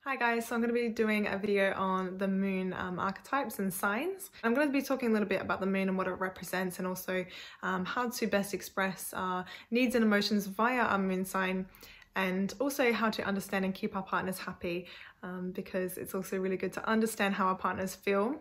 Hi guys, so I'm going to be doing a video on the moon archetypes and signs. I'm going to be talking a little bit about the moon and what it represents, and also how to best express our needs and emotions via our moon sign, and also how to understand and keep our partners happy, because it's also really good to understand how our partners feel,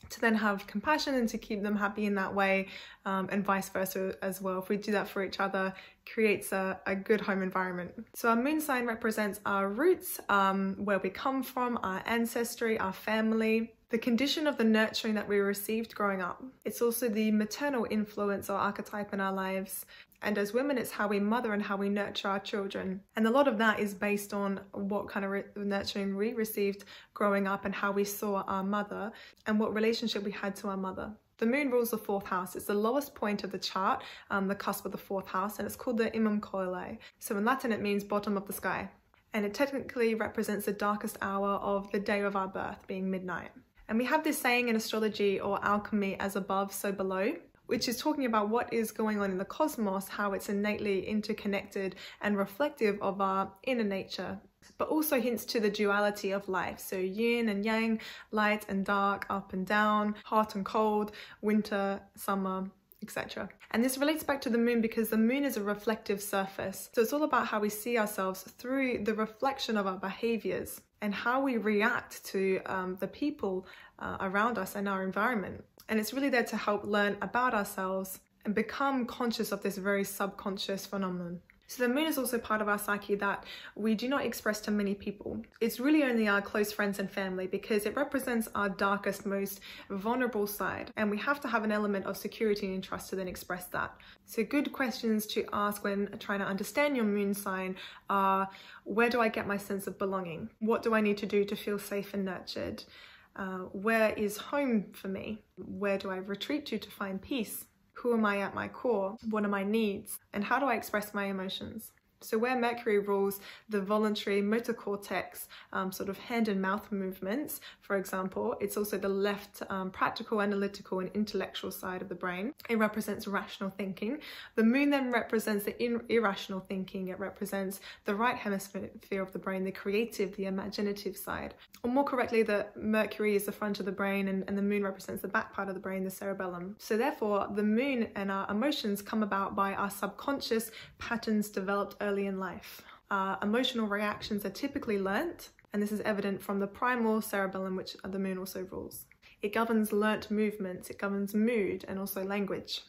to then have compassion and to keep them happy in that way, and vice versa as well. If we do that for each other, creates a good home environment. So our moon sign represents our roots, where we come from, our ancestry, our family, the condition of the nurturing that we received growing up. It's also the maternal influence or archetype in our lives. And as women, it's how we mother and how we nurture our children. And a lot of that is based on what kind of nurturing we received growing up and how we saw our mother and what relationship we had to our mother. The moon rules the fourth house. It's the lowest point of the chart, the cusp of the fourth house, and it's called the Imum Coeli. So in Latin, it means bottom of the sky. And it technically represents the darkest hour of the day of our birth, being midnight. And we have this saying in astrology or alchemy, as above, so below, which is talking about what is going on in the cosmos, how it's innately interconnected and reflective of our inner nature, but also hints to the duality of life. So yin and yang, light and dark, up and down, hot and cold, winter, summer, etc. And this relates back to the moon because the moon is a reflective surface. So it's all about how we see ourselves through the reflection of our behaviors and how we react to the people around us and our environment. And it's really there to help learn about ourselves and become conscious of this very subconscious phenomenon. So the moon is also part of our psyche that we do not express to many people. It's really only our close friends and family because it represents our darkest, most vulnerable side. And we have to have an element of security and trust to then express that. So good questions to ask when trying to understand your moon sign are, where do I get my sense of belonging? What do I need to do to feel safe and nurtured? Where is home for me? Where do I retreat to find peace? Who am I at my core? What are my needs? And how do I express my emotions? So where Mercury rules the voluntary motor cortex, sort of hand and mouth movements, for example, it's also the left practical, analytical and intellectual side of the brain. It represents rational thinking. The moon then represents the irrational thinking. It represents the right hemisphere of the brain, the creative, the imaginative side. Or more correctly, the Mercury is the front of the brain and the moon represents the back part of the brain, the cerebellum. So therefore, the moon and our emotions come about by our subconscious patterns developed early in life. Emotional reactions are typically learnt, and this is evident from the primal cerebellum, which the moon also rules. It governs learnt movements, it governs mood and also language.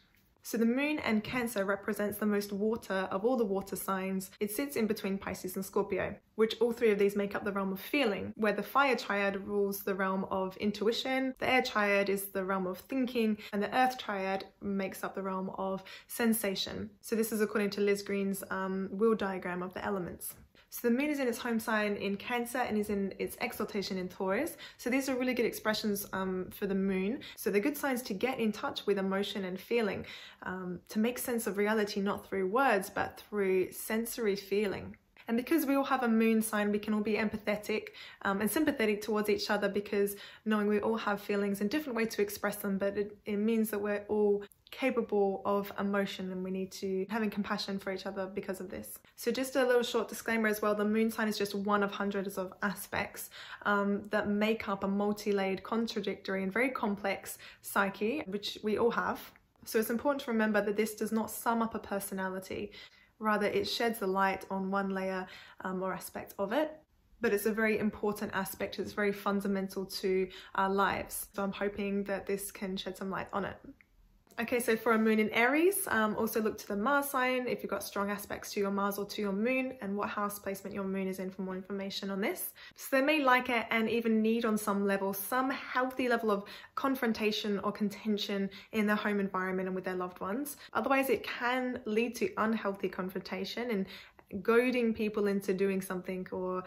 So the moon and Cancer represents the most water of all the water signs. It sits in between Pisces and Scorpio, which all three of these make up the realm of feeling, where the fire triad rules the realm of intuition, the air triad is the realm of thinking, and the earth triad makes up the realm of sensation. So this is according to Liz Green's wheel diagram of the elements. So the moon is in its home sign in Cancer and is in its exaltation in Taurus. So these are really good expressions for the moon. So they're good signs to get in touch with emotion and feeling, to make sense of reality, not through words, but through sensory feeling. And because we all have a moon sign, we can all be empathetic and sympathetic towards each other, because knowing we all have feelings and different ways to express them, but it means that we're all capable of emotion and we need to having compassion for each other because of this. So just a little short disclaimer as well, the moon sign is just one of hundreds of aspects that make up a multi-layered, contradictory and very complex psyche, which we all have. So it's important to remember that this does not sum up a personality. Rather, it sheds a light on one layer or aspect of it. But it's a very important aspect. It's very fundamental to our lives. So I'm hoping that this can shed some light on it. Okay, so for a moon in Aries, also look to the Mars sign if you've got strong aspects to your Mars or to your moon, and what house placement your moon is in for more information on this. So they may like it and even need on some level, some healthy level of confrontation or contention in their home environment and with their loved ones. Otherwise, it can lead to unhealthy confrontation and goading people into doing something or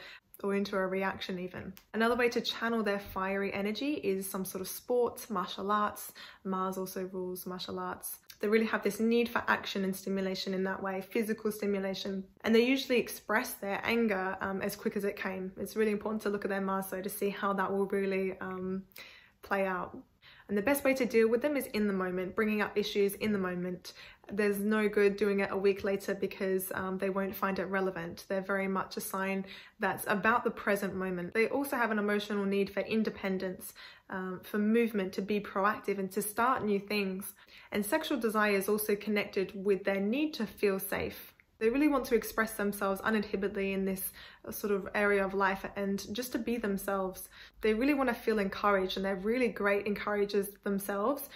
into a reaction even. Another way to channel their fiery energy is some sort of sport, martial arts. Mars also rules martial arts. They really have this need for action and stimulation in that way, physical stimulation. And they usually express their anger as quick as it came. It's really important to look at their Mars though to see how that will really play out. And the best way to deal with them is in the moment, bringing up issues in the moment. There's no good doing it a week later because they won't find it relevant. They're very much a sign that's about the present moment. They also have an emotional need for independence, for movement, to be proactive and to start new things. And sexual desire is also connected with their need to feel safe. They really want to express themselves uninhibitedly in this sort of area of life and just to be themselves. They really want to feel encouraged, and they're really great encouragers themselves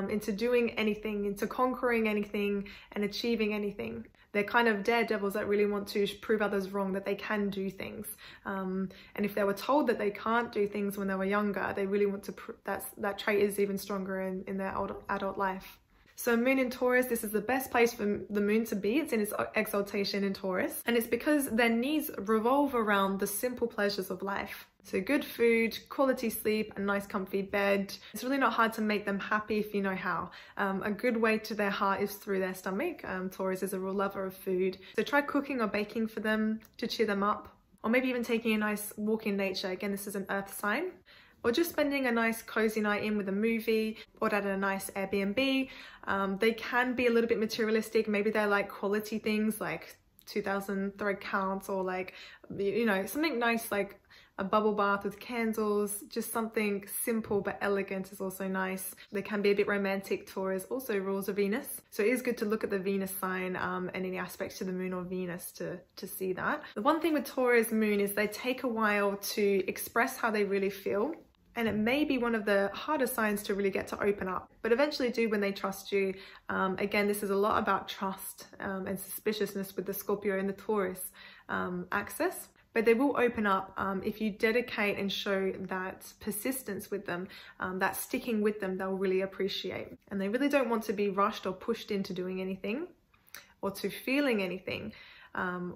into doing anything, into conquering anything and achieving anything. They're kind of daredevils that really want to prove others wrong, that they can do things. And if they were told that they can't do things when they were younger, they really want to that trait is even stronger in their adult life. So moon in Taurus, this is the best place for the moon to be. It's in its exaltation in Taurus. And it's because their needs revolve around the simple pleasures of life. So good food, quality sleep, a nice comfy bed. It's really not hard to make them happy if you know how. A good way to their heart is through their stomach. Taurus is a real lover of food. So try cooking or baking for them to cheer them up. Or maybe even taking a nice walk in nature. Again, this is an earth sign. Or just spending a nice cozy night in with a movie, or at a nice Airbnb. They can be a little bit materialistic. Maybe they're like quality things like 2,000 thread counts, or like, you know, something nice like a bubble bath with candles. Just something simple but elegant is also nice. They can be a bit romantic. Taurus also rules of Venus. So it is good to look at the Venus sign and any aspects to the moon or Venus to see that. The one thing with Taurus moon is they take a while to express how they really feel. And it may be one of the harder signs to really get to open up, but eventually do when they trust you. Again, this is a lot about trust and suspiciousness with the Scorpio and the Taurus axis, but they will open up if you dedicate and show that persistence with them, that sticking with them, they'll really appreciate. And they really don't want to be rushed or pushed into doing anything or to feeling anything.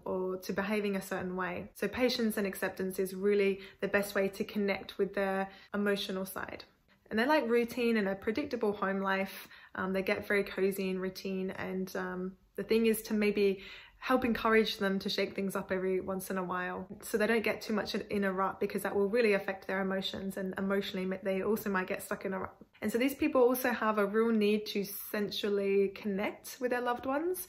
Or to behaving a certain way. So patience and acceptance is really the best way to connect with their emotional side. And they like routine and a predictable home life. They get very cozy in routine, and the thing is to maybe help encourage them to shake things up every once in a while, so they don't get too much in a rut, because that will really affect their emotions, and emotionally they also might get stuck in a rut. And so these people also have a real need to sensually connect with their loved ones.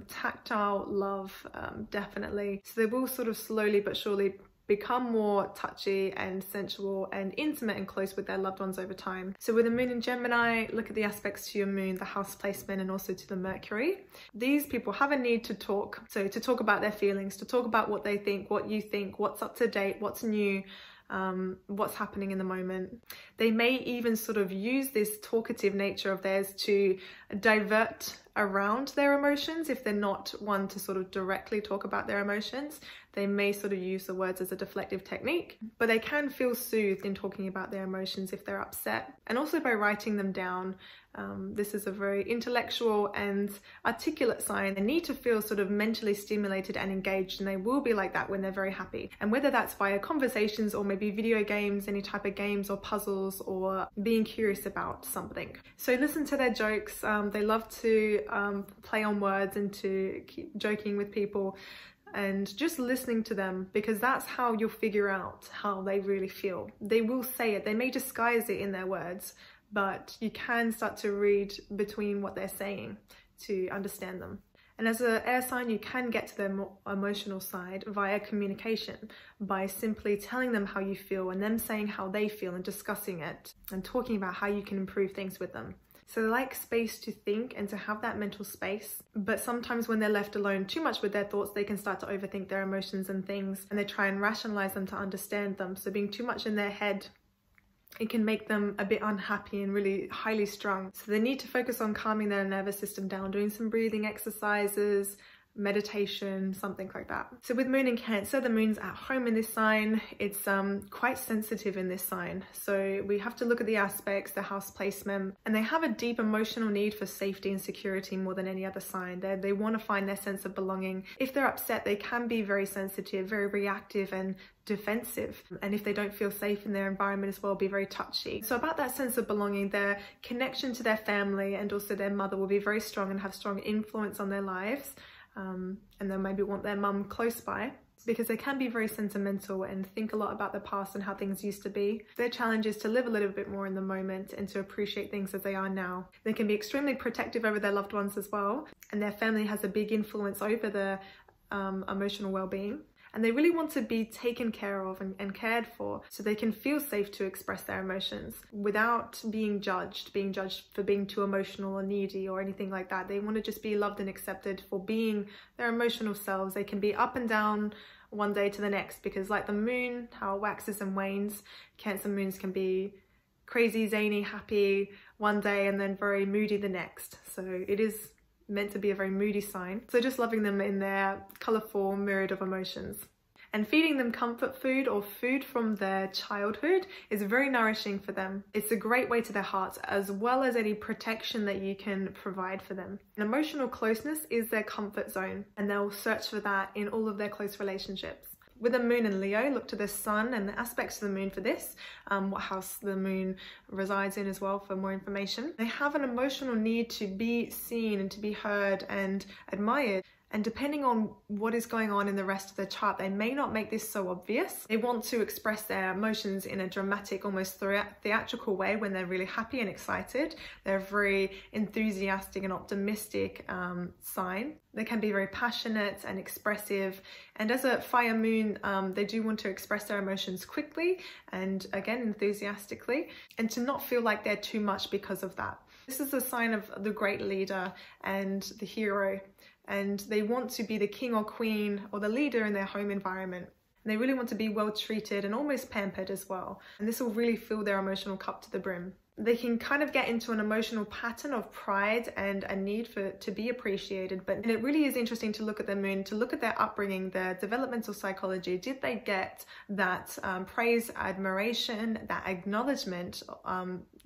Tactile love, definitely. So they will sort of slowly but surely become more touchy and sensual and intimate and close with their loved ones over time. So with the moon in Gemini, look at the aspects to your moon, the house placement, and also to the Mercury. These people have a need to talk. So to talk about their feelings, to talk about what they think, what you think, what's up to date, what's new, what's happening in the moment. They may even sort of use this talkative nature of theirs to divert around their emotions. If they're not one to sort of directly talk about their emotions, they may sort of use the words as a deflective technique, but they can feel soothed in talking about their emotions if they're upset, and also by writing them down. This is a very intellectual and articulate sign. They need to feel sort of mentally stimulated and engaged, and they will be like that when they're very happy. And whether that's via conversations or maybe video games, any type of games or puzzles, or being curious about something. So listen to their jokes. They love to play on words and to keep joking with people, and just listening to them, because that's how you'll figure out how they really feel. They will say it. They may disguise it in their words, but you can start to read between what they're saying to understand them. And as an air sign, you can get to their more emotional side via communication, by simply telling them how you feel and them saying how they feel and discussing it and talking about how you can improve things with them. So they like space to think and to have that mental space, but sometimes when they're left alone too much with their thoughts, they can start to overthink their emotions and things, and they try and rationalize them to understand them. So being too much in their head, it can make them a bit unhappy and really highly strung. So they need to focus on calming their nervous system down, doing some breathing exercises, meditation, something like that. So with moon in Cancer, the moon's at home in this sign. It's quite sensitive in this sign. So we have to look at the aspects, the house placement, and they have a deep emotional need for safety and security more than any other sign. They want to find their sense of belonging. If they're upset, they can be very sensitive, very reactive and defensive, and if they don't feel safe in their environment as well, be very touchy. So about that sense of belonging, their connection to their family and also their mother will be very strong and have strong influence on their lives, and they'll maybe want their mum close by. because they can be very sentimental and think a lot about the past and how things used to be. Their challenge is to live a little bit more in the moment and to appreciate things as they are now. They can be extremely protective over their loved ones as well, and their family has a big influence over their emotional well-being. And they really want to be taken care of and cared for, so they can feel safe to express their emotions without being judged for being too emotional or needy or anything like that. They want to just be loved and accepted for being their emotional selves. They can be up and down one day to the next, because like the moon, how it waxes and wanes, Cancer moons can be crazy, zany, happy one day and then very moody the next. So it is meant to be a very moody sign. So just loving them in their colourful myriad of emotions. And feeding them comfort food or food from their childhood is very nourishing for them. It's a great way to their hearts, as well as any protection that you can provide for them. And emotional closeness is their comfort zone, and they'll search for that in all of their close relationships. With the moon in Leo, look to the sun and the aspects of the moon for this, what house the moon resides in as well for more information. They have an emotional need to be seen and to be heard and admired. And depending on what is going on in the rest of the chart, they may not make this so obvious. They want to express their emotions in a dramatic, almost theatrical way when they're really happy and excited. They're a very enthusiastic and optimistic sign. They can be very passionate and expressive. And as a fire moon, they do want to express their emotions quickly and again, enthusiastically, and to not feel like they're too much because of that. This is a sign of the great leader and the hero. And they want to be the king or queen or the leader in their home environment. And they really want to be well treated and almost pampered as well. And this will really fill their emotional cup to the brim. They can kind of get into an emotional pattern of pride and a need to be appreciated. And it really is interesting to look at the moon, to look at their upbringing, their developmental psychology. Did they get that praise, admiration, that acknowledgement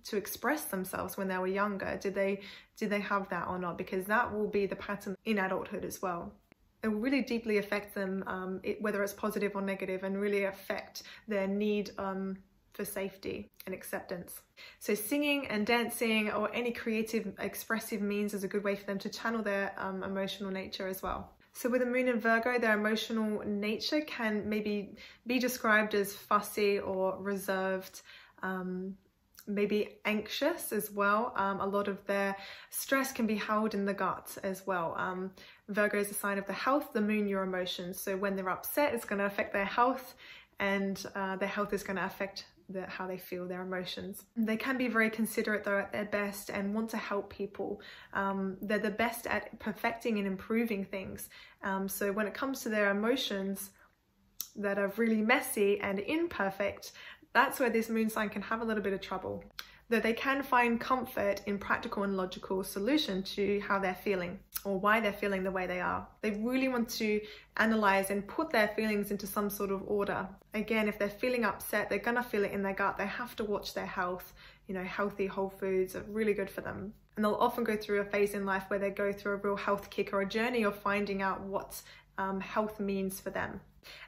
to express themselves when they were younger? Did they have that or not? Because that will be the pattern in adulthood as well. It will really deeply affect them, whether it's positive or negative, and really affect their need for safety and acceptance. So singing and dancing or any creative expressive means is a good way for them to channel their emotional nature as well. So with the moon in Virgo, their emotional nature can maybe be described as fussy or reserved, maybe anxious as well. A lot of their stress can be held in the gut as well. Virgo is a sign of the health, the moon your emotions. So when they're upset, it's going to affect their health, and their health is going to affect how they feel, their emotions. They can be very considerate though at their best and want to help people. They're the best at perfecting and improving things. So when it comes to their emotions that are really messy and imperfect, that's where this moon sign can have a little bit of trouble. Though they can find comfort in practical and logical solution to how they're feeling or why they're feeling the way they are. They really want to analyze and put their feelings into some sort of order. Again, if they're feeling upset, they're gonna feel it in their gut. They have to watch their health. You know, healthy whole foods are really good for them. And they'll often go through a phase in life where they go through a real health kick or a journey of finding out what health means for them.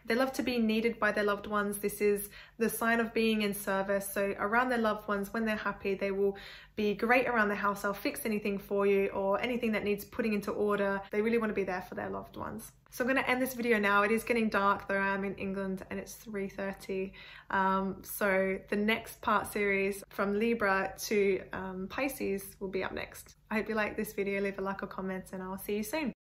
They love to be needed by their loved ones. This is the sign of being in service. So around their loved ones, when they're happy, they will be great around the house. They'll fix anything for you or anything that needs putting into order. They really want to be there for their loved ones. So I'm going to end this video now. It is getting dark, though I'm in England and it's 3:30. So the next part series from Libra to Pisces will be up next. I hope you like this video. Leave a like or comment and I'll see you soon.